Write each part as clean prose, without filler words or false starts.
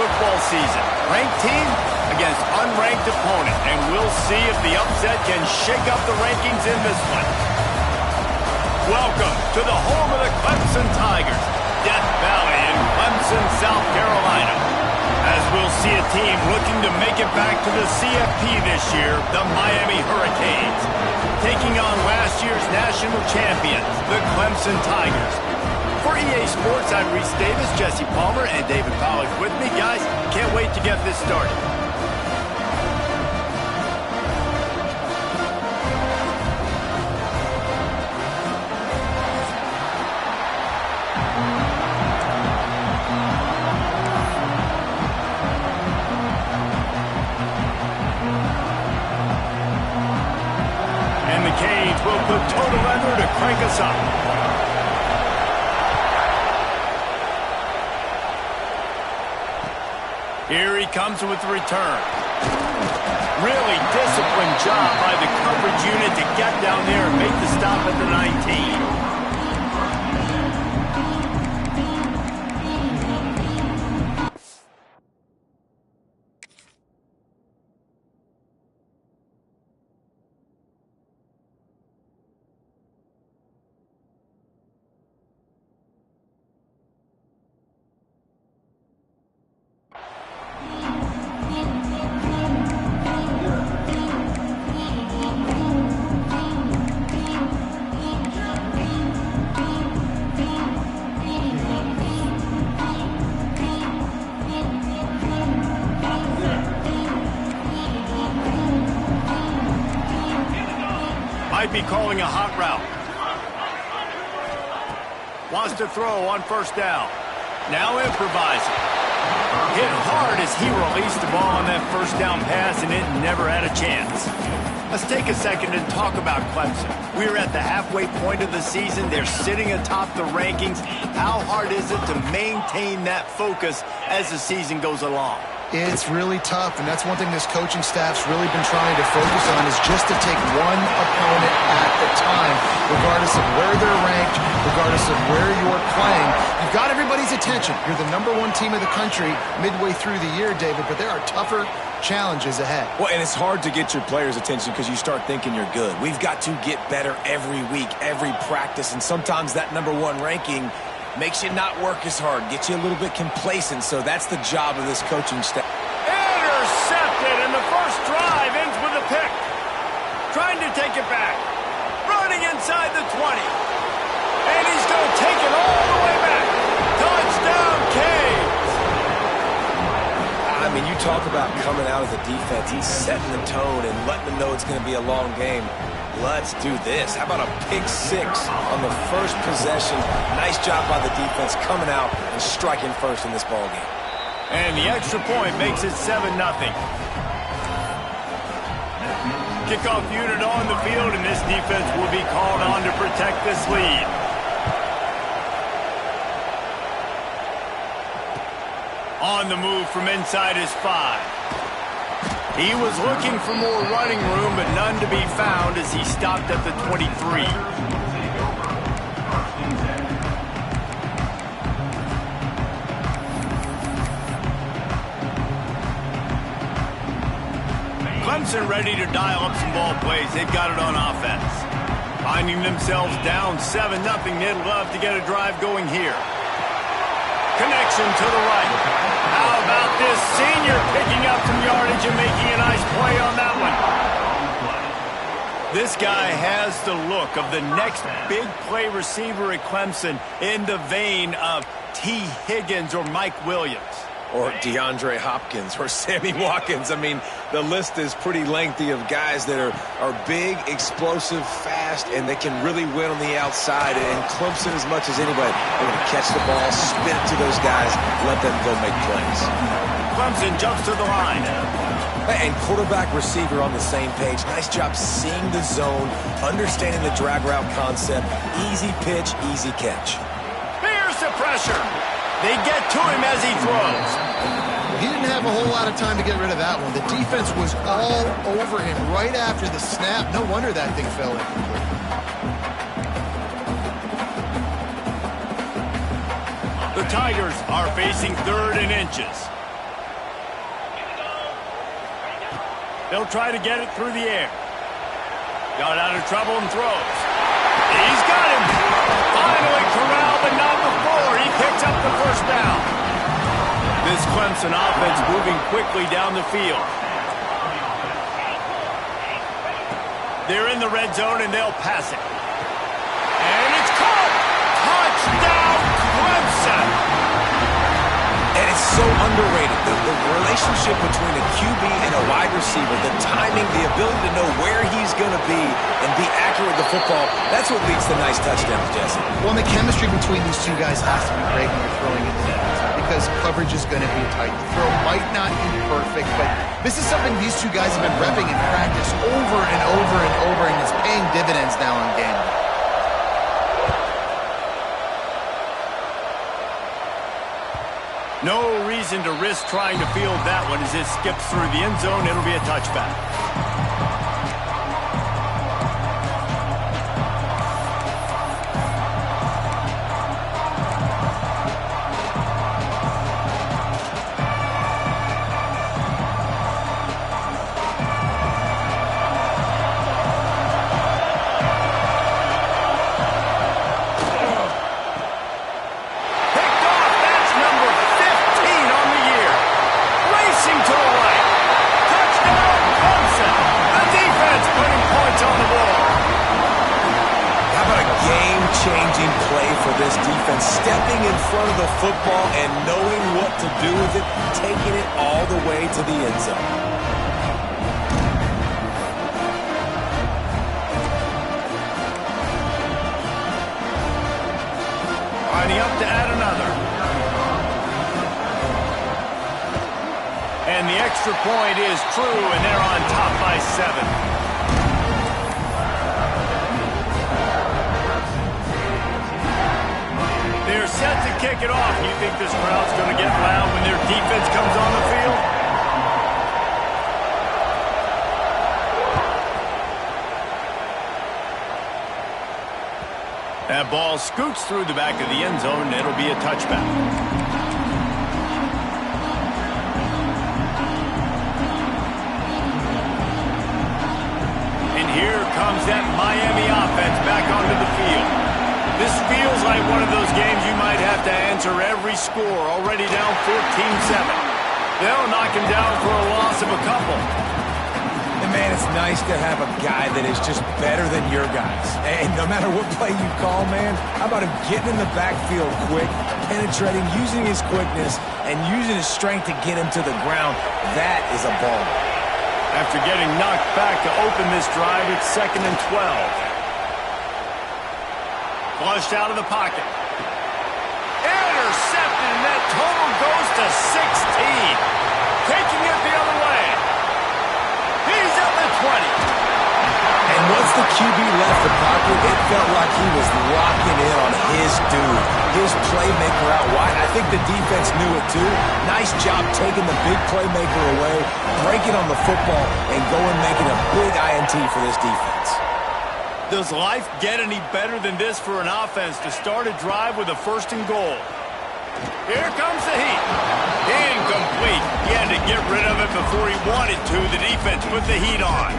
football season. Ranked team against unranked opponent, and we'll see if the upset can shake up the rankings in this one. Welcome to the home of the Clemson Tigers, Death Valley in Clemson, South Carolina. As we'll see a team looking to make it back to the CFP this year, the Miami Hurricanes, taking on last year's national champions, the Clemson Tigers. For EA Sports, I'm Reese Davis, Jesse Palmer, and David Pollack with me. Guys, can't wait to get this started. And the Canes will put total leather to crank us up. Here he comes with the return. Really disciplined job by the coverage unit to get down there and make the stop at the 19. Might be calling a hot route. Wants to throw on first down. Now improvising. Hit hard as he released the ball on that first down pass, and it never had a chance. Let's take a second and talk about Clemson. We're at the halfway point of the season. They're sitting atop the rankings. How hard is it to maintain that focus as the season goes along? It's really tough, and that's one thing this coaching staff's really been trying to focus on, is just to take one opponent at a time, regardless of where they're ranked, regardless of where you're playing. You've got everybody's attention. You're the #1 team of the country midway through the year, David, but there are tougher challenges ahead. Well, and it's hard to get your players' attention because you start thinking you're good. We've got to get better every week, every practice, and sometimes that #1 ranking makes you not work as hard, gets you a little bit complacent, so that's the job of this coaching staff. Intercepted, and the first drive ends with a pick. Trying to take it back. Running inside the 20. And he's going to take it all the way back. Touchdown, Canes! I mean, you talk about coming out as a defense. He's setting the tone and letting them know it's going to be a long game. Let's do this. How about a pick six on the first possession? Nice job by the defense coming out and striking first in this ballgame. And the extra point makes it 7-0. Kickoff unit on the field, and this defense will be called on to protect this lead. On the move from inside his 5. He was looking for more running room, but none to be found as he stopped at the 23. Clemson ready to dial up some ball plays. They've got it on offense. Finding themselves down 7-0, they'd love to get a drive going here. Connection to the right. How about this senior picking up some yardage and making a nice play on that one? This guy has the look of the next big play receiver at Clemson, in the vein of T. Higgins or Mike Williams. Or DeAndre Hopkins or Sammy Watkins. I mean, the list is pretty lengthy of guys that are big, explosive, fast, and they can really win on the outside. And Clemson, as much as anybody, they're going to catch the ball, spin it to those guys, let them go make plays. Clemson jumps to the line. And quarterback, receiver on the same page. Nice job seeing the zone, understanding the drag route concept. Easy pitch, easy catch. Here's the pressure. They get to him as he throws. He didn't have a whole lot of time to get rid of that one. The defense was all over him right after the snap. No wonder that thing fell incomplete. The Tigers are facing 3rd and inches. They'll try to get it through the air. Got out of trouble and throws. He's got him. Finally corralled, but not before. He picks up the first down. This Clemson offense moving quickly down the field. They're in the red zone, and they'll pass it. And it's caught. Touchdown, Clemson. And it's so underrated. The relationship between a QB and a wide receiver, the timing, the ability to know where he's going to be and be accurate with the football, that's what leads to nice touchdowns, Jesse. Well, and the chemistry between these two guys has to be great when you're throwing into the end zone because coverage is going to be tight. The throw might not be perfect, but this is something these two guys have been repping in practice over and over and over, and it's paying dividends now in game. No reason to risk trying to field that one as it skips through the end zone. It'll be a touchback. Stepping in front of the football and knowing what to do with it, taking it all the way to the end zone. Lining up to add another. And the extra point is true, and they're on top by 7. They're set to kick it off. You think this crowd's going to get loud when their defense comes on the field? That ball scoots through the back of the end zone, and it'll be a touchback. And here comes that Miami offense back onto the field. This feels like one of those games you might have to answer every score. Already down 14-7. They'll knock him down for a loss of a couple. And man, it's nice to have a guy that is just better than your guys. And no matter what play you call, man, how about him getting in the backfield quick, penetrating, using his quickness, and using his strength to get him to the ground. That is a ball. After getting knocked back to open this drive, it's 2nd and 12. Flushed out of the pocket. Intercepted, and that total goes to 16. Taking it the other way. He's at the 20. And once the QB left the pocket, it felt like he was locking in on his dude. His playmaker out wide. I think the defense knew it too. Nice job taking the big playmaker away, breaking on the football, and going making a big INT for this defense. Does life get any better than this for an offense to start a drive with a 1st and goal? Here comes the heat. Incomplete. He had to get rid of it before he wanted to. The defense put the heat on.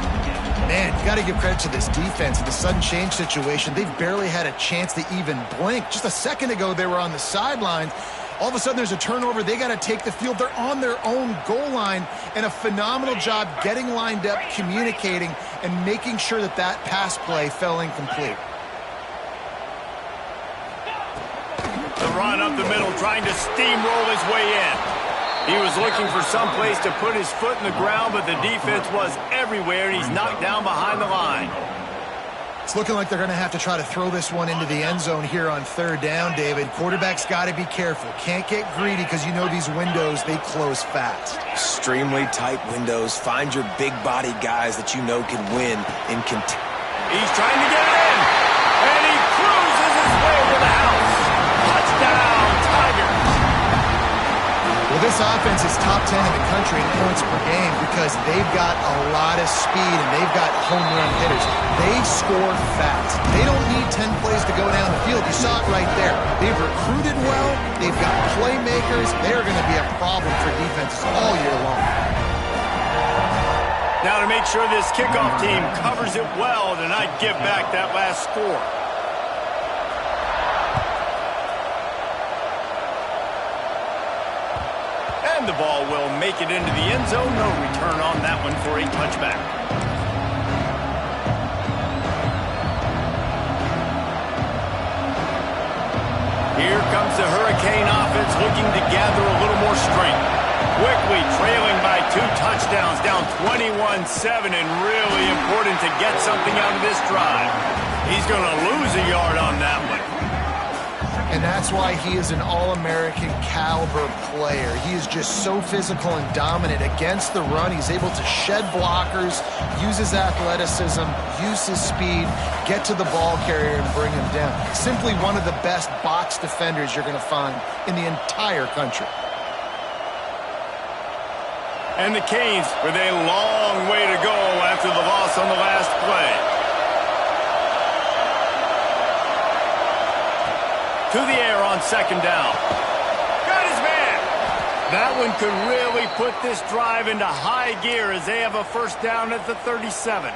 Man, you got to give credit to this defense. The sudden change situation, they've barely had a chance to even blink. Just a second ago, they were on the sidelines. All of a sudden, there's a turnover. They got to take the field. They're on their own goal line, and a phenomenal job getting lined up, communicating, and making sure that that pass play fell incomplete. The run up the middle, trying to steamroll his way in. He was looking for some place to put his foot in the ground, but the defense was everywhere, and he's knocked down behind the line. It's looking like they're going to have to try to throw this one into the end zone here on 3rd down, David. Quarterback's got to be careful. Can't get greedy because you know these windows, they close fast. Extremely tight windows. Find your big body guys that you know can win in He's trying to get it in, and he cruises his way to the house. Touchdown, Tigers. Well, this offense is top 10 in the country in points per game because they've got a lot of speed and they've got home run hitters. They score fast. They don't need 10 plays to go down the field. You saw it right there. They've recruited well. They've got playmakers. They're going to be a problem for defenses all year long. Now to make sure this kickoff team covers it well to not give back that last score. And the ball will make it into the end zone. No return on that one for a touchback. Here comes the Hurricane offense looking to gather a little more strength. Quickly trailing by 2 touchdowns, down 21-7, and really important to get something out of this drive. He's going to lose a yard on that one. And that's why he is an All-American caliber player. He is just so physical and dominant against the run. He's able to shed blockers, use his athleticism, use his speed, get to the ball carrier and bring him down. Simply one of the best box defenders you're going to find in the entire country. And the Canes with a long way to go after the loss on the last play. To the air on second down. Got his man. That one could really put this drive into high gear as they have a first down at the 37.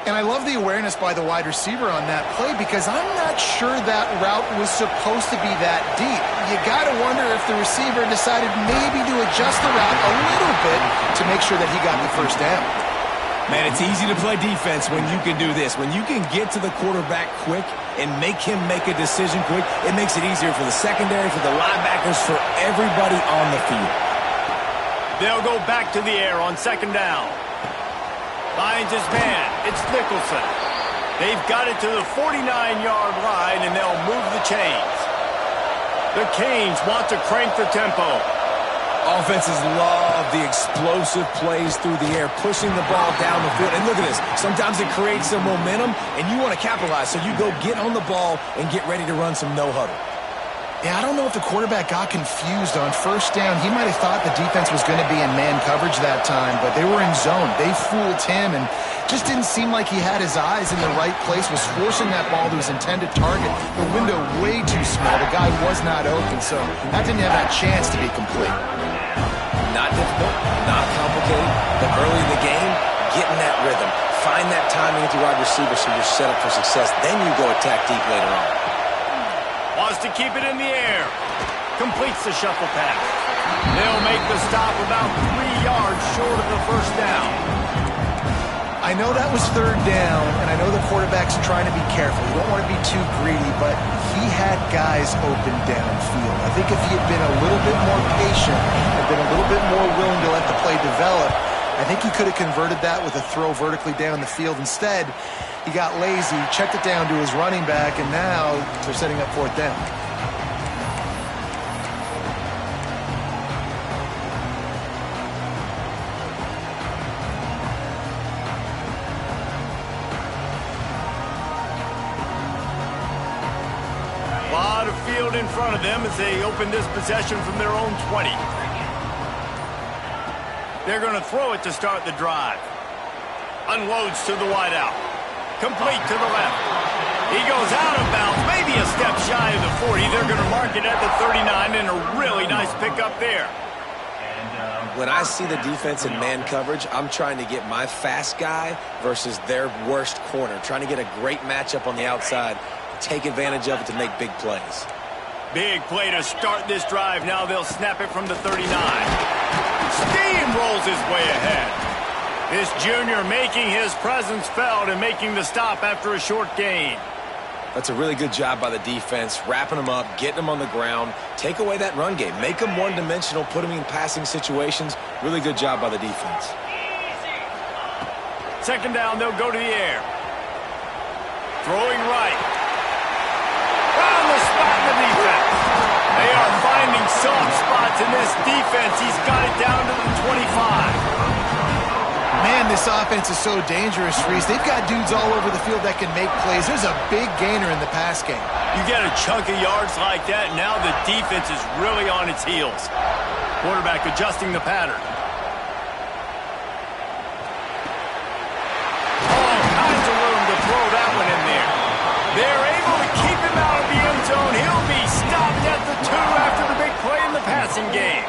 And I love the awareness by the wide receiver on that play because I'm not sure that route was supposed to be that deep. You got to wonder if the receiver decided maybe to adjust the route a little bit to make sure that he got the first down. Man, it's easy to play defense when you can do this. When you can get to the quarterback quick and make him make a decision quick, it makes it easier for the secondary, for the linebackers, for everybody on the field. They'll go back to the air on second down. Finds his man. It's Nicholson. They've got it to the 49-yard line, and they'll move the chains. The Canes want to crank the tempo. Offenses love the explosive plays through the air, pushing the ball down the field. And look at this. Sometimes it creates some momentum, and you want to capitalize. So you go get on the ball and get ready to run some no-huddle. Yeah, I don't know if the quarterback got confused on first down. He might have thought the defense was going to be in man coverage that time, but they were in zone. They fooled him and just didn't seem like he had his eyes in the right place, was forcing that ball to his intended target. The window way too small. The guy was not open, so that didn't have that chance to be complete. Not difficult, not complicated, but early in the game, get in that rhythm. Find that timing with your wide receiver so you're set up for success. Then you go attack deep later on. Wants to keep it in the air. Completes the shuffle pass. They'll make the stop about 3 yards short of the first down. I know that was third down, and I know the quarterback's trying to be careful. You don't want to be too greedy, but he had guys open downfield. I think if he had been a little bit more patient, had been a little bit more willing to let the play develop, I think he could have converted that with a throw vertically down the field. Instead, he got lazy, checked it down to his running back, and now they're setting up fourth down. A lot of field in front of them as they open this possession from their own 20. They're going to throw it to start the drive. Unloads to the wideout. Complete to the left. He goes out of bounds, maybe a step shy of the 40. They're going to mark it at the 39, and a really nice pickup there. When I see the defense in man coverage, I'm trying to get my fast guy versus their worst corner, trying to get a great matchup on the outside, take advantage of it to make big plays. Big play to start this drive. Now they'll snap it from the 39. Steamrolls his way ahead. This junior making his presence felt and making the stop after a short gain. That's a really good job by the defense, wrapping them up, getting them on the ground, take away that run game, make them one-dimensional, put them in passing situations. Really good job by the defense. Second down, they'll go to the air. Throwing right. On the spot in the defense. They are finding soft spots in this defense. He's got it down to the 25. Man, this offense is so dangerous, Reese. They've got dudes all over the field that can make plays. There's a big gainer in the pass game. You get a chunk of yards like that, now the defense is really on its heels. Quarterback adjusting the pattern. All kinds of room to throw that one in there. They're able to keep him out of the end zone. He'll be stopped at the 2 after the big play in the passing game.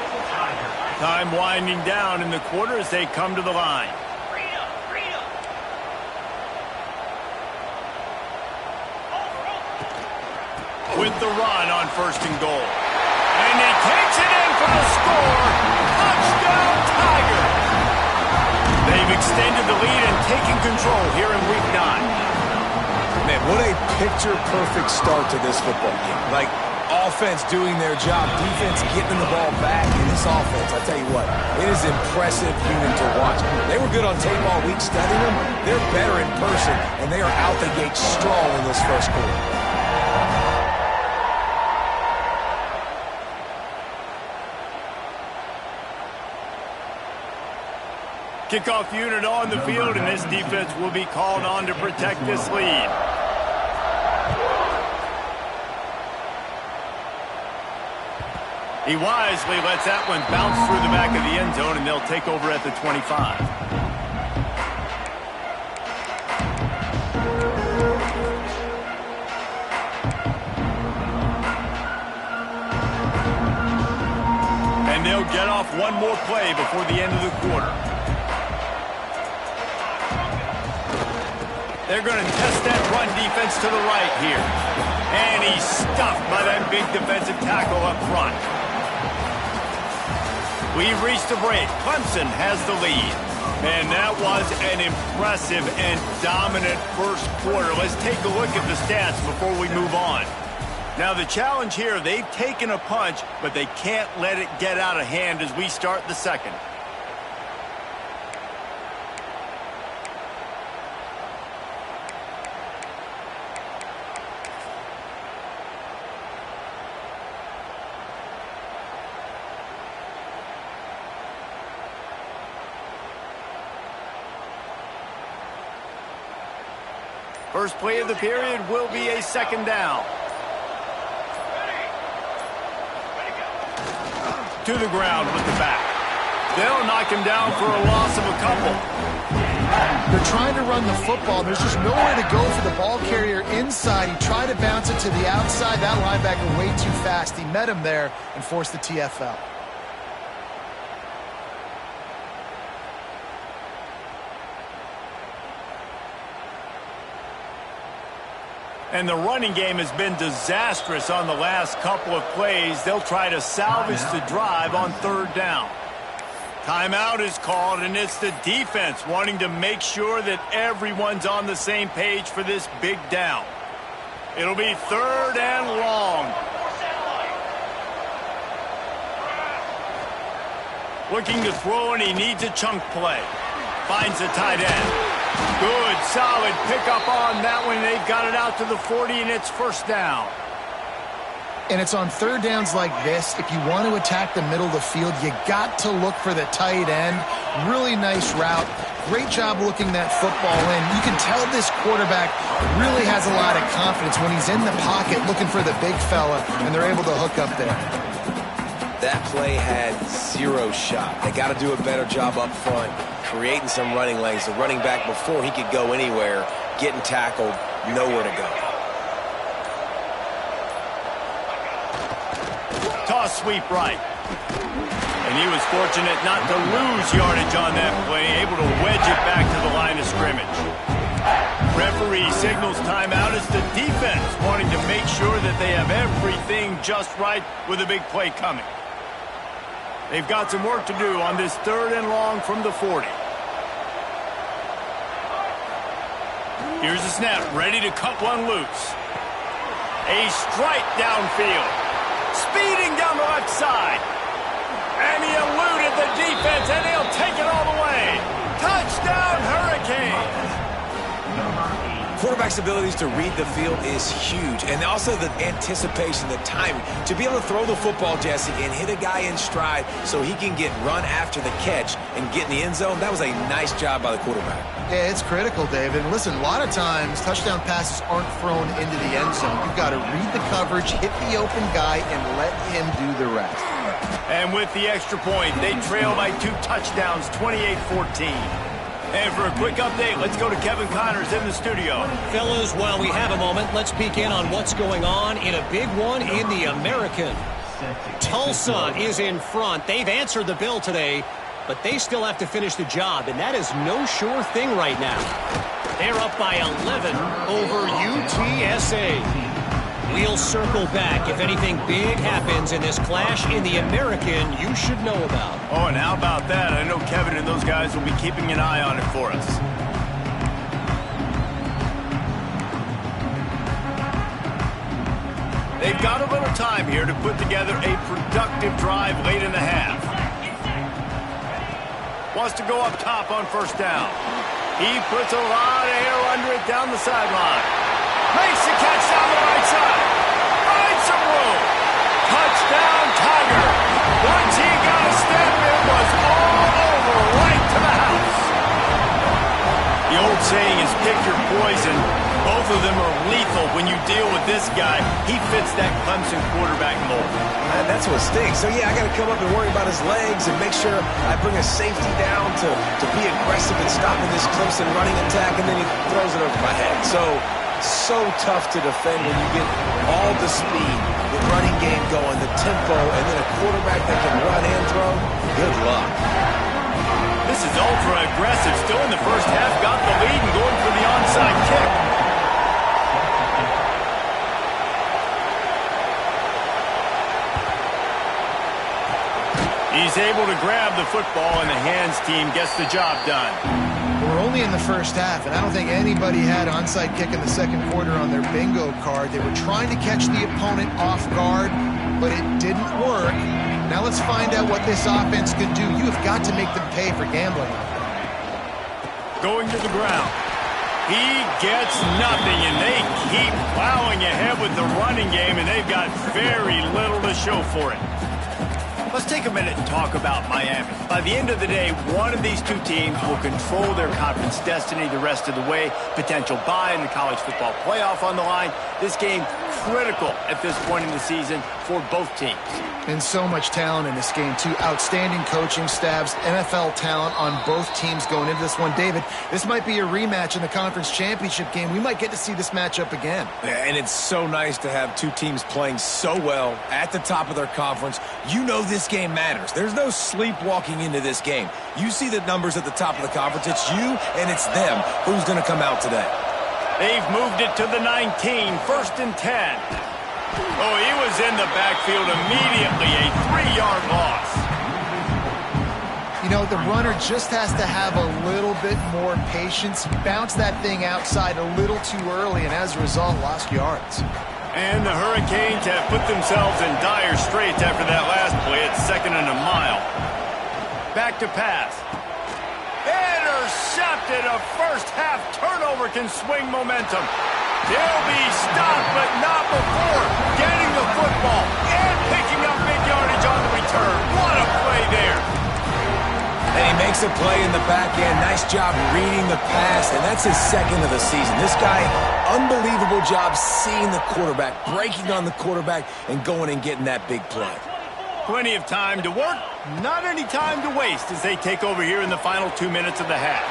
Time winding down in the quarter as they come to the line. with the run on 1st and goal. And he takes it in for the score. Touchdown, Tigers! They've extended the lead and taken control here in Week 9. Man, what a picture-perfect start to this football game. Like, offense doing their job, defense getting the ball back in this offense. I tell you what, it is impressive unit to watch. They were good on tape all week studying them. They're better in person, and they are out the gate strong in this first quarter. Kickoff unit on the field, and this defense will be called on to protect this lead. He wisely lets that one bounce through the back of the end zone, and they'll take over at the 25. And they'll get off one more play before the end of the quarter. They're going to test that run defense to the right here. And he's stuffed by that big defensive tackle up front. We've reached a break. Clemson has the lead. And that was an impressive and dominant first quarter. Let's take a look at the stats before we move on. Now, the challenge here, they've taken a punch, but they can't let it get out of hand as we start the second. First play of the period will be a 2nd down. To the ground with the back. They'll knock him down for a loss of a couple. They're trying to run the football. There's just nowhere to go for the ball carrier inside. He tried to bounce it to the outside. That linebacker way too fast. He met him there and forced the TFL. And the running game has been disastrous on the last couple of plays. They'll try to salvage the drive on 3rd down. Timeout is called, and it's the defense wanting to make sure that everyone's on the same page for this big down. It'll be 3rd and long. Looking to throw, and he needs a chunk play. Finds the tight end. Good, solid pickup on that one. They've got it out to the 40, and it's 1st down. And it's on 3rd downs like this. If you want to attack the middle of the field, you got to look for the tight end. Really nice route. Great job looking that football in. You can tell this quarterback really has a lot of confidence when he's in the pocket looking for the big fella, and they're able to hook up there. That play had 0 shot. They got to do a better job up front, creating some running lanes. The running back, before he could go anywhere, getting tackled, nowhere to go. Toss sweep right. And he was fortunate not to lose yardage on that play, able to wedge it back to the line of scrimmage. Referee signals timeout as the defense wanting to make sure that they have everything just right with a big play coming. They've got some work to do on this 3rd and long from the 40. Here's the snap, ready to cut one loose. A strike downfield. Speeding down the left side. And he eluded the defense, and he'll take it all the way. Touchdown, Hurricanes. Quarterback's abilities to read the field is huge, and also the anticipation, the timing. To be able to throw the football, Jesse, and hit a guy in stride so he can get run after the catch and get in the end zone, that was a nice job by the quarterback. Yeah, it's critical, David. And listen, a lot of times touchdown passes aren't thrown into the end zone. You've got to read the coverage, hit the open guy, and let him do the rest. And with the extra point, they trail by 2 touchdowns, 28-14. And for a quick update, let's go to Kevin Connors in the studio. Fellas, while we have a moment, let's peek in on what's going on in a big one in the American. Tulsa is in front. They've answered the bell today, but they still have to finish the job, and that is no sure thing right now. They're up by 11 over UTSA. We'll circle back. If anything big happens in this clash in the American, you should know about. Oh, and how about that? I know Kevin and those guys will be keeping an eye on it for us. They've got a little time here to put together a productive drive late in the half. Wants to go up top on first down. He puts a lot of air under it down the sideline. Makes the catch down the right side. Finds some room. Touchdown, Tiger. Once he got a step, it was all over, right to the house. The old saying is pick your poison. Both of them are lethal when you deal with this guy. He fits that Clemson quarterback mold. And that's what stinks. So, yeah, I got to come up and worry about his legs and make sure I bring a safety down to be aggressive in stopping this Clemson running attack, and then he throws it over my head. So tough to defend when you get all the speed, the running game going, the tempo, and then a quarterback that can run and throw. Good luck. This is ultra-aggressive. Still in the first half, got the lead and going for the onside kick. He's able to grab the football, and the hands team gets the job done. We're only in the first half, and I don't think anybody had onside kick in the second quarter on their bingo card. They were trying to catch the opponent off guard, but it didn't work. Now let's find out what this offense could do. You have got to make them pay for gambling. Going to the ground. He gets nothing, and they keep plowing ahead with the running game, and they've got very little to show for it. Let's take a minute and talk about Miami. By the end of the day, one of these two teams will control their conference destiny the rest of the way. Potential bye in the college football playoff on the line. This game critical at this point in the season for both teams. And so much talent in this game, too. Outstanding coaching staffs, NFL talent on both teams going into this one. David, this might be a rematch in the conference championship game. We might get to see this matchup again. And it's so nice to have two teams playing so well at the top of their conference. You know this game matters. There's no sleepwalking into this game. You see the numbers at the top of the conference. It's you and it's them. Who's going to come out today? They've moved it to the 19, first and 10. Oh, he was in the backfield immediately, a 3-yard loss. You know, the runner just has to have a little bit more patience. He bounced that thing outside a little too early, and as a result, lost yards. And the Hurricanes have put themselves in dire straits after that last play at 2nd and a mile. Back to pass. Intercepted. A first-half turnover can swing momentum. He'll be stopped, but not before getting the football and picking up big yardage on the return. What a play there. And he makes a play in the back end. Nice job reading the pass, and that's his second of the season. This guy, unbelievable job seeing the quarterback, breaking on the quarterback, and going and getting that big play. Plenty of time to work, not any time to waste as they take over here in the final 2 minutes of the half.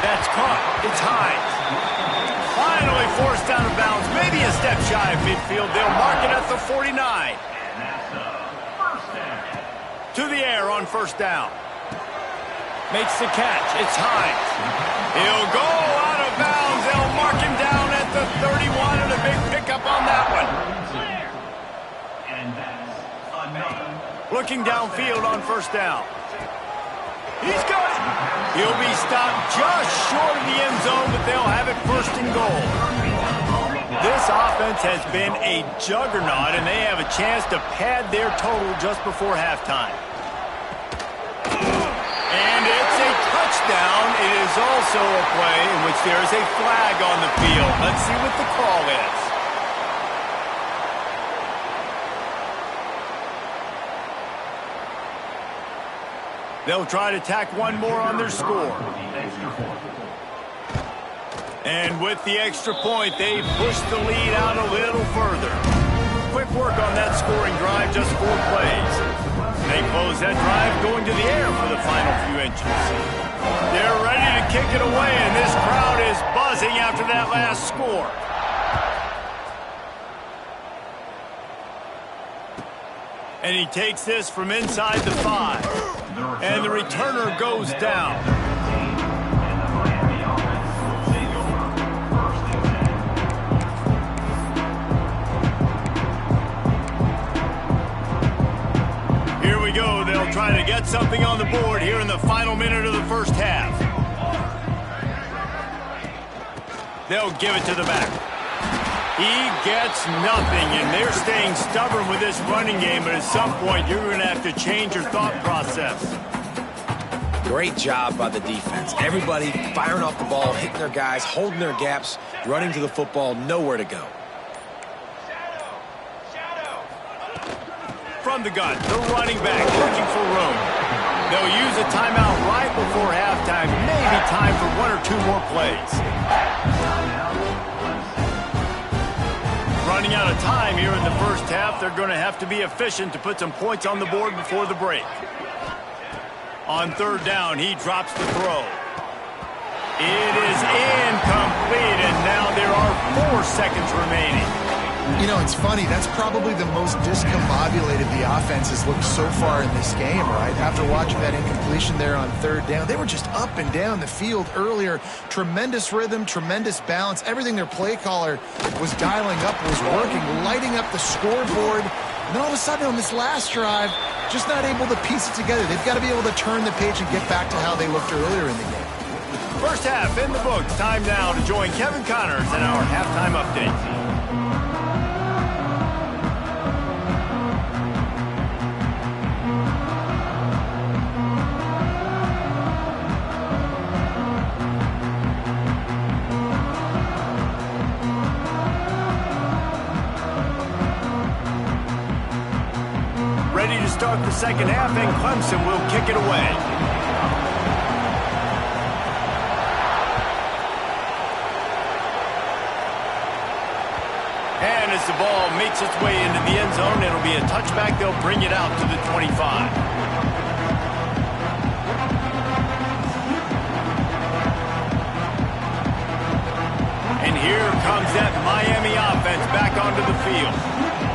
That's caught. It's Hines. Finally forced out of bounds, maybe a step shy of midfield. They'll mark it at the 49. To the air on first down. Makes the catch. It's Hines. He'll go out of bounds. They'll mark him down at the 31, and a big pickup on that one. Looking downfield on first down. He's got it. He'll be stopped just short of the end zone, but they'll have it first and goal. This offense has been a juggernaut, and they have a chance to pad their total just before halftime. And it's a touchdown. It is also a play in which there is a flag on the field. Let's see what the call is. They'll try to tack one more on their score. And with the extra point, they push the lead out a little further. Quick work on that scoring drive, just 4 plays. They close that drive going to the air for the final few inches. They're ready to kick it away, and this crowd is buzzing after that last score. And he takes this from inside the 5. And the returner goes down. we go. They'll try to get something on the board here in the final minute of the first half. They'll give it to the back. He gets nothing, and they're staying stubborn with this running game, but at some point you're going to have to change your thought process. Great job by the defense. Everybody firing off the ball, hitting their guys, holding their gaps, running to the football, nowhere to go. From the gun, the running back looking for room. They'll use a timeout right before halftime, maybe time for one or two more plays. Running out of time here in the first half, they're going to have to be efficient to put some points on the board before the break. On third down, he drops the throw. It is incomplete, and now there are 4 seconds remaining. You know, it's funny. That's probably the most discombobulated the offense has looked so far in this game, right? After watching that incompletion there on third down, they were just up and down the field earlier. Tremendous rhythm, tremendous balance. Everything their play caller was dialing up was working, lighting up the scoreboard. And then all of a sudden on this last drive, just not able to piece it together. They've got to be able to turn the page and get back to how they looked earlier in the game. First half in the books. Time now to join Kevin Connors in our halftime update. Ready to start the second half, and Clemson will kick it away. And as the ball makes its way into the end zone, it'll be a touchback. They'll bring it out to the 25. And here comes that Miami offense back onto the field.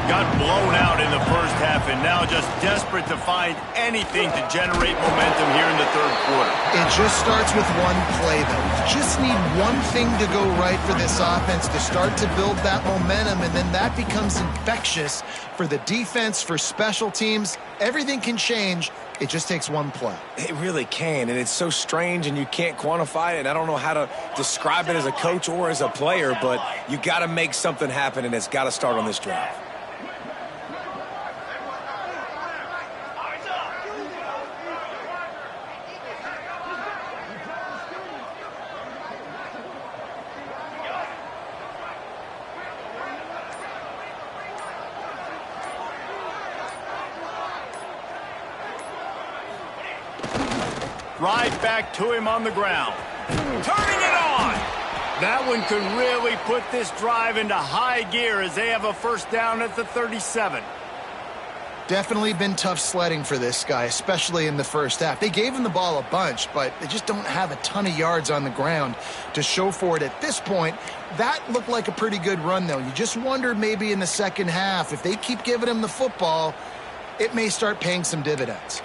Got blown out in the first half and now just desperate to find anything to generate momentum here in the third quarter. It just starts with one play, though. You just need one thing to go right for this offense to start to build that momentum, and then that becomes infectious for the defense, for special teams. Everything can change. It just takes one play. It really can, and it's so strange, and you can't quantify it, and I don't know how to describe it as a coach or as a player, but you got to make something happen, and it's got to start on this drive. Right back to him on the ground. Turning it on. That one could really put this drive into high gear as they have a first down at the 37. Definitely been tough sledding for this guy, especially in the first half. They gave him the ball a bunch, but they just don't have a ton of yards on the ground to show for it at this point. That looked like a pretty good run, though. You just wonder maybe in the second half, if they keep giving him the football, it may start paying some dividends.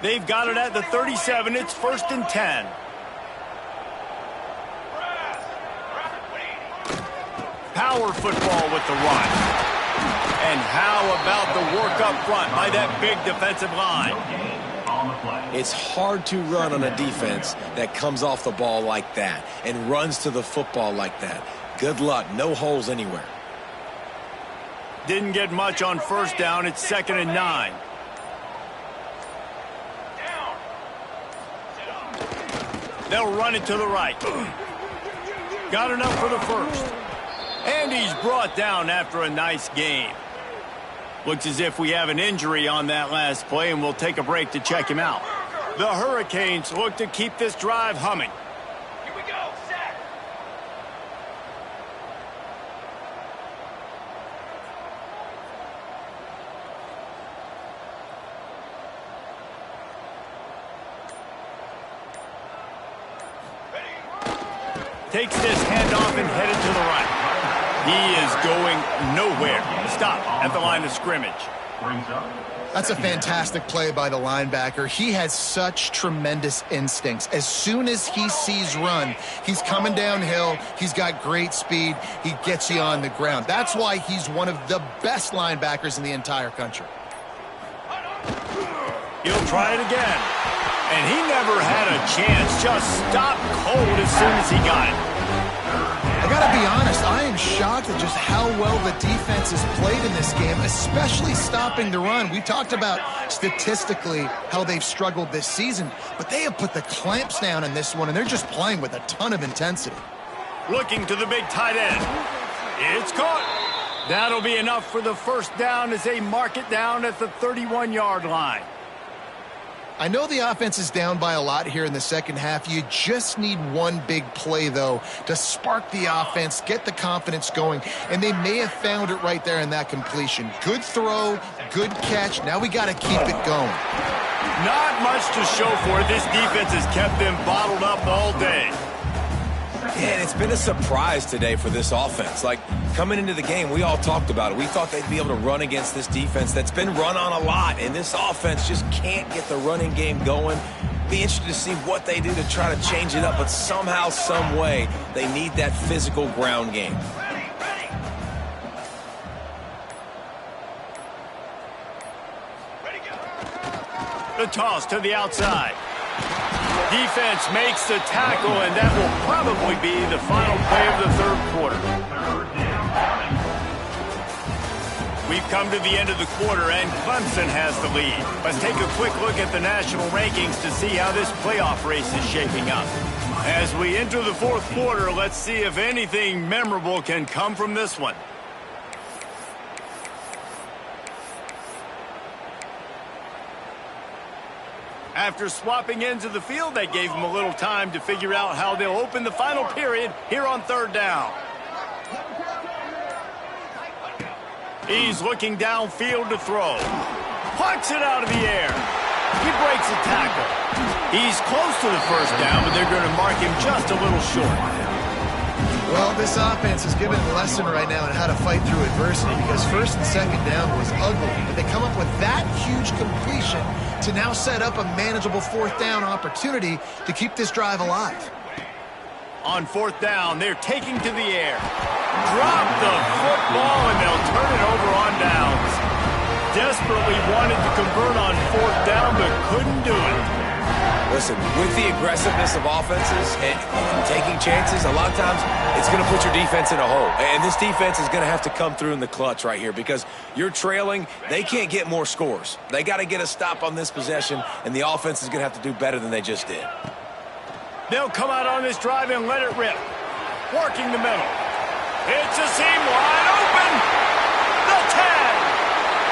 They've got it at the 37. It's 1st and 10. Power football with the run. And how about the work up front by that big defensive line? It's hard to run on a defense that comes off the ball like that and runs to the football like that. Good luck. No holes anywhere. Didn't get much on first down. It's 2nd and 9. They'll run it to the right. Got enough for the first. And he's brought down after a nice game. Looks as if we have an injury on that last play, and we'll take a break to check him out. The Hurricanes look to keep this drive humming. Here we go, set. Takes this handoff and headed to the right. He is going nowhere. Stop at the line of scrimmage. That's a fantastic play by the linebacker. He has such tremendous instincts. As soon as he sees run, he's coming downhill. He's got great speed. He gets you on the ground. That's why he's one of the best linebackers in the entire country. He'll try it again. And he never had a chance. Just stopped cold as soon as he got it. I gotta be honest, I am shocked at just how well the defense has played in this game, especially stopping the run. We talked about statistically how they've struggled this season, but they have put the clamps down in this one, and they're just playing with a ton of intensity. Looking to the big tight end. It's caught. That'll be enough for the first down as they mark it down at the 31-yard line. I know the offense is down by a lot here in the second half. You just need one big play, though, to spark the offense, get the confidence going, and they may have found it right there in that completion. Good throw, good catch. Now we got to keep it going. Not much to show for it. This defense has kept them bottled up all day. And it's been a surprise today for this offense. Like, coming into the game, we all talked about it. We thought they'd be able to run against this defense that's been run on a lot, and this offense just can't get the running game going. Be interested to see what they do to try to change it up, but somehow, some way, they need that physical ground game. The toss to the outside. Defense makes the tackle, and that will probably be the final play of the third quarter. We've come to the end of the quarter, and Clemson has the lead. Let's take a quick look at the national rankings to see how this playoff race is shaping up. As we enter the fourth quarter, let's see if anything memorable can come from this one. After swapping into the field, that gave them a little time to figure out how they'll open the final period here on third down. He's looking downfield to throw. Plucks it out of the air. He breaks a tackle. He's close to the first down, but they're going to mark him just a little short. Well, this offense is giving a lesson right now on how to fight through adversity, because first and second down was ugly, but they come up with that huge completion to now set up a manageable fourth down opportunity to keep this drive alive. On fourth down, they're taking to the air. Drop the football, and they'll turn it over on downs. Desperately wanted to convert on fourth down, but couldn't do it. Listen, with the aggressiveness of offenses and taking chances, a lot of times it's going to put your defense in a hole. And this defense is going to have to come through in the clutch right here, because you're trailing. They can't get more scores. They got to get a stop on this possession, and the offense is going to have to do better than they just did. They'll come out on this drive and let it rip. Working the middle. It's a seam wide open. The 10.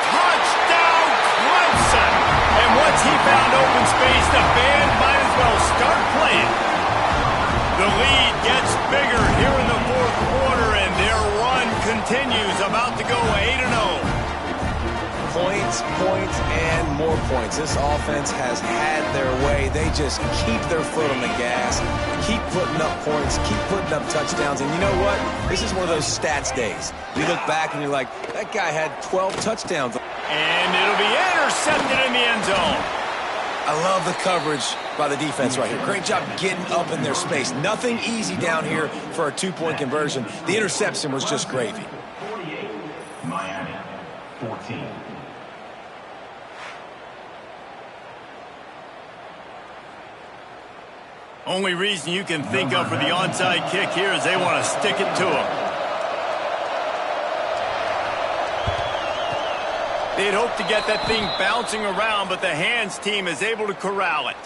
Touchdown, Clemson. And once he found open space, the band might as well start playing. The lead gets bigger here in the fourth quarter, and their run continues, about to go 8-0. Points, points, and more points. This offense has had their way. They just keep their foot on the gas, keep putting up points, keep putting up touchdowns. And you know what? This is one of those stats days. You look back and you're like, that guy had 12 touchdowns. And it'll be intercepted in the end zone. I love the coverage by the defense right here. Great job getting up in their space. Nothing easy down here for a two-point conversion. The interception was just gravy. 48, Miami, 14. Only reason you can think of for the onside kick here is they want to stick it to him. They'd hope to get that thing bouncing around, but the hands team is able to corral it.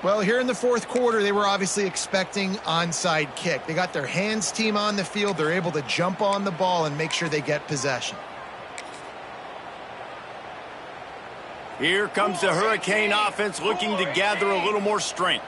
Well, here in the fourth quarter, they were obviously expecting onside kick. They got their hands team on the field. They're able to jump on the ball and make sure they get possession. Here comes the Hurricane offense looking to gather a little more strength.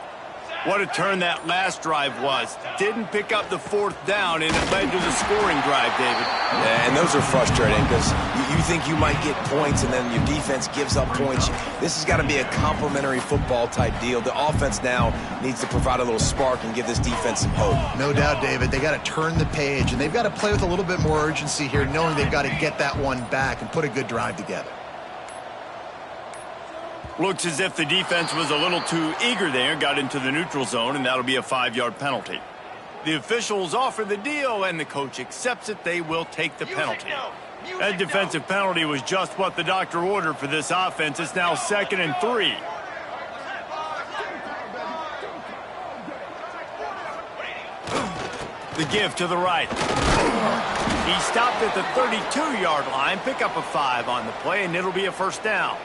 What a turn that last drive was. Didn't pick up the fourth down, and it led to the scoring drive, David. Yeah, and those are frustrating because you think you might get points, and then your defense gives up points. This has got to be a complementary football-type deal. The offense now needs to provide a little spark and give this defense some hope. No doubt, David. They got to turn the page, and they've got to play with a little bit more urgency here, knowing they've got to get that one back and put a good drive together. Looks as if the defense was a little too eager there, got into the neutral zone, and that'll be a 5-yard penalty. The officials offer the deal, and the coach accepts it. They will take the penalty. That defensive penalty was just what the doctor ordered for this offense. It's now 2nd and 3. The give to the right. He stopped at the 32-yard line, pick up a 5 on the play, and it'll be a 1st down.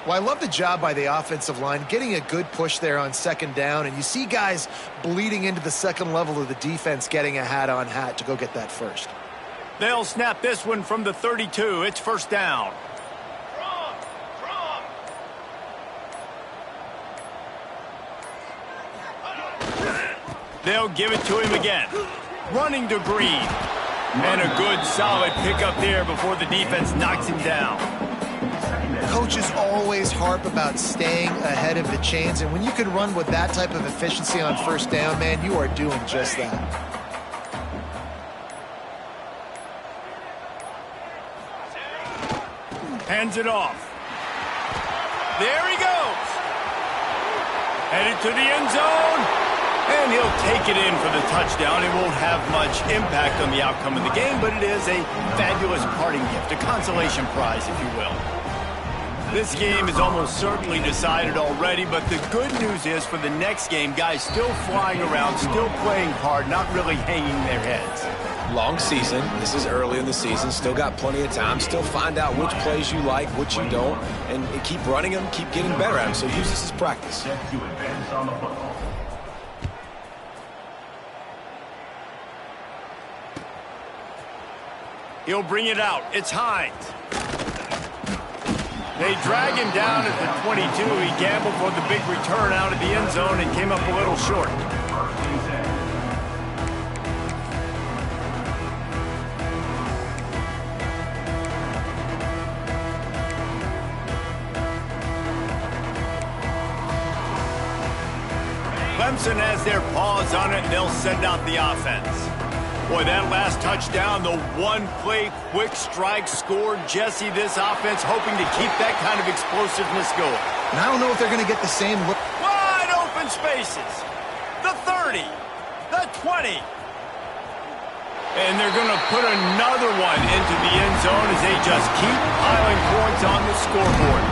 Well, I love the job by the offensive line, getting a good push there on 2nd down, and you see guys bleeding into the 2nd level of the defense getting a hat-on-hat to go get that 1st. They'll snap this one from the 32. It's 1st down. They'll give it to him again. Running to Green. And a good, solid pickup there before the defense knocks him down. Coaches always harp about staying ahead of the chains, and when you can run with that type of efficiency on 1st down, man, you are doing just that. Hands it off. There he goes. Headed to the end zone. And he'll take it in for the touchdown. It won't have much impact on the outcome of the game, but it is a fabulous parting gift, a consolation prize, if you will. This game is almost certainly decided already, but the good news is for the next game, guys still flying around, still playing hard, not really hanging their heads. Long season. This is early in the season. Still got plenty of time. Still find out which plays you like, which you don't, and keep running them, keep getting better at them. So use this as practice. Set to advance on the football. He'll bring it out. It's Hines. They drag him down at the 22. He gambled for the big return out of the end zone and came up a little short. Clemson has their paws on it, and they'll send out the offense. Boy, that last touchdown, the one-play quick strike scored. Jesse, this offense hoping to keep that kind of explosiveness going. And I don't know if they're going to get the same look. Wide open spaces. The 30. The 20. And they're going to put another one into the end zone as they just keep piling points on the scoreboard.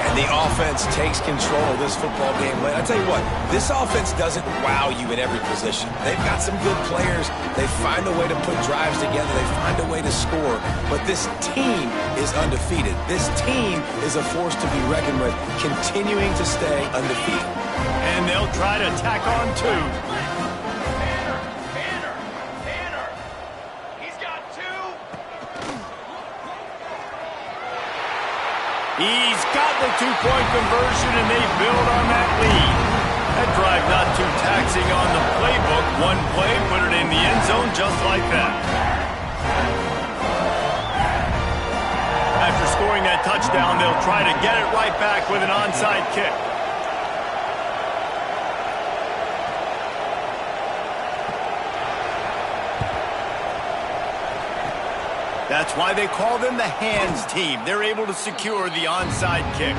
And the offense takes control of this football game. I tell you what, this offense doesn't wow you in every position. They've got some good players. They find a way to put drives together. They find a way to score. But this team is undefeated. This team is a force to be reckoned with, continuing to stay undefeated. And they'll try to tack on 2. He's got the 2-point conversion, and they build on that lead. That drive not too taxing on the playbook. One play, put it in the end zone just like that. After scoring that touchdown, they'll try to get it right back with an onside kick. That's why they call them the hands team. They're able to secure the onside kick.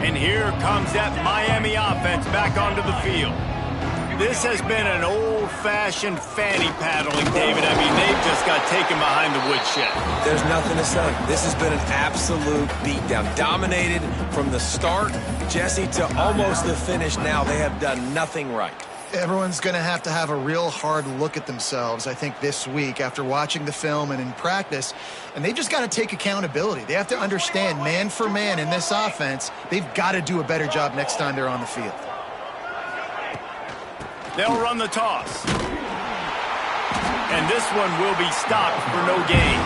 And here comes that Miami offense back onto the field. This has been an old-fashioned fanny paddling, David. I mean, they've just got taken behind the woodshed. There's nothing to say. This has been an absolute beatdown. Dominated from the start, Jesse, to almost the finish now. They have done nothing right. Everyone's going to have a real hard look at themselves, I think, this week after watching the film and in practice. And they just got to take accountability. They have to understand, man for man in this offense, they've got to do a better job next time they're on the field. They'll run the toss. And this one will be stopped for no gain.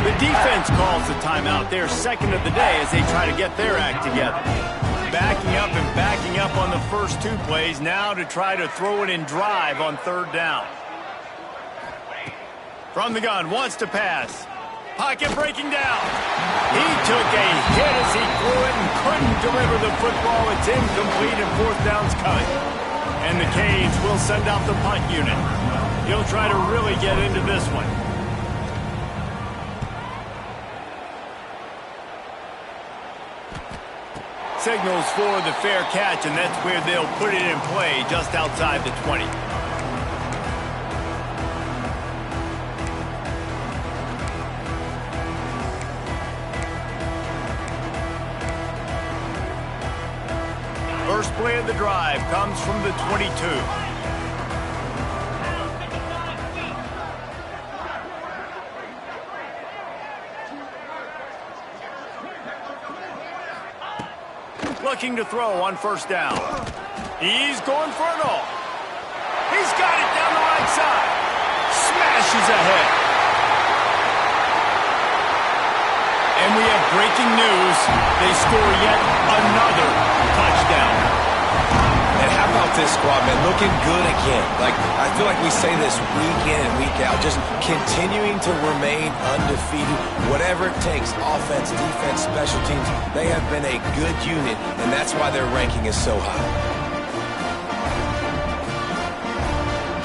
The defense calls the timeout. They're second of the day as they try to get their act together. Backing up and backing up on the first 2 plays, now to try to throw it in drive on 3rd down. From the gun, wants to pass. Pocket breaking down. He took a hit as he threw it and couldn't deliver the football. It's incomplete and fourth down's coming. And the Canes will send out the punt unit. He'll try to really get into this one. Signals for the fair catch, and that's where they'll put it in play just outside the 20. First play of the drive comes from the 22. Looking to throw on first down. He's going for it all. He's got it down the right side. Smashes ahead. And we have breaking news. They score yet another touchdown. And how about this squad, man? Looking good again. I feel like we say this week in and week out, just continuing to remain undefeated. Whatever it takes, offense, defense, special teams, they have been a good unit, and that's why their ranking is so high.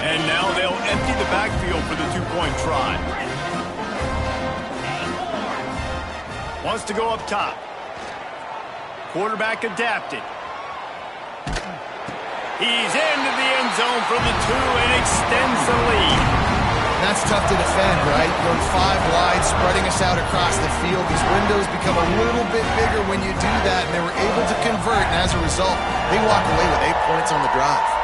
And now they'll empty the backfield for the two-point try. Wants to go up top. Quarterback adapted. He's into the end zone for the 2 and extends the lead. That's tough to defend, right? Going 5 wide, spreading us out across the field. These windows become a little bit bigger when you do that, and they were able to convert, and as a result, they walk away with 8 points on the drive.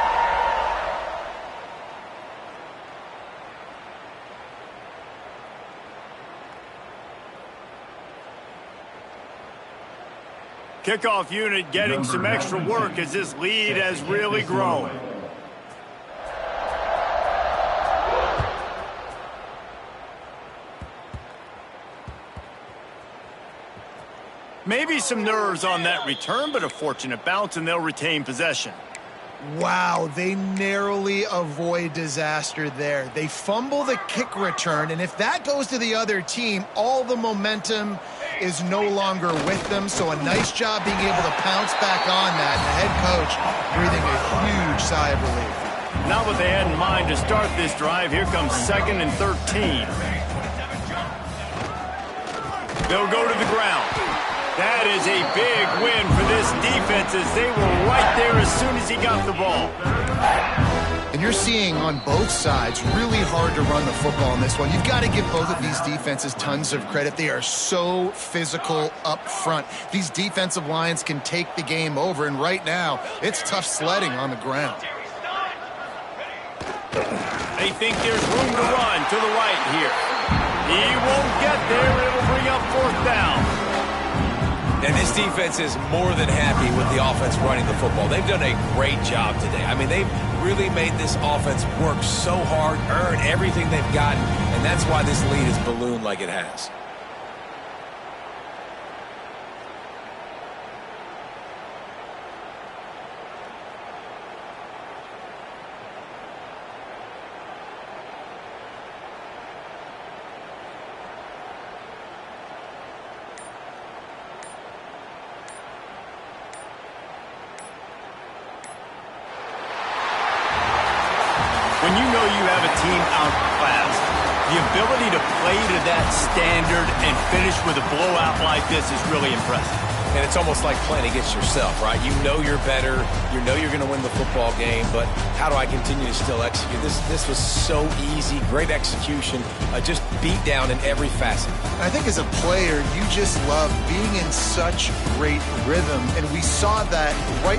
Kickoff unit getting some extra work as this lead has really grown. Maybe some nerves on that return, but a fortunate bounce, and they'll retain possession. Wow, they narrowly avoid disaster there. They fumble the kick return, and if that goes to the other team, all the momentum is no longer with them. So a nice job being able to pounce back on that. And the head coach breathing a huge sigh of relief. Not what they had in mind to start this drive. Here comes 2nd and 13. They'll go to the ground. That is a big win for this defense as they were right there as soon as he got the ball. And you're seeing on both sides really hard to run the football in this one. You've got to give both of these defenses tons of credit. They are so physical up front. These defensive lines can take the game over, and right now it's tough sledding on the ground. They think there's room to run to the right here. He won't get there. It'll bring up 4th down. And this defense is more than happy with the offense running the football. They've done a great job today. I mean, they've really made this offense work so hard, earn everything they've gotten, and that's why this lead has ballooned like it has. When you know you have a team outclassed, the ability to play to that standard and finish with a blowout like this is really impressive. And it's almost like playing against yourself, right? You know you're better. You know you're going to win the football game, but how do I continue to still execute? This was so easy, great execution, just beat down in every facet. I think as a player, you just love being in such great rhythm, and we saw that right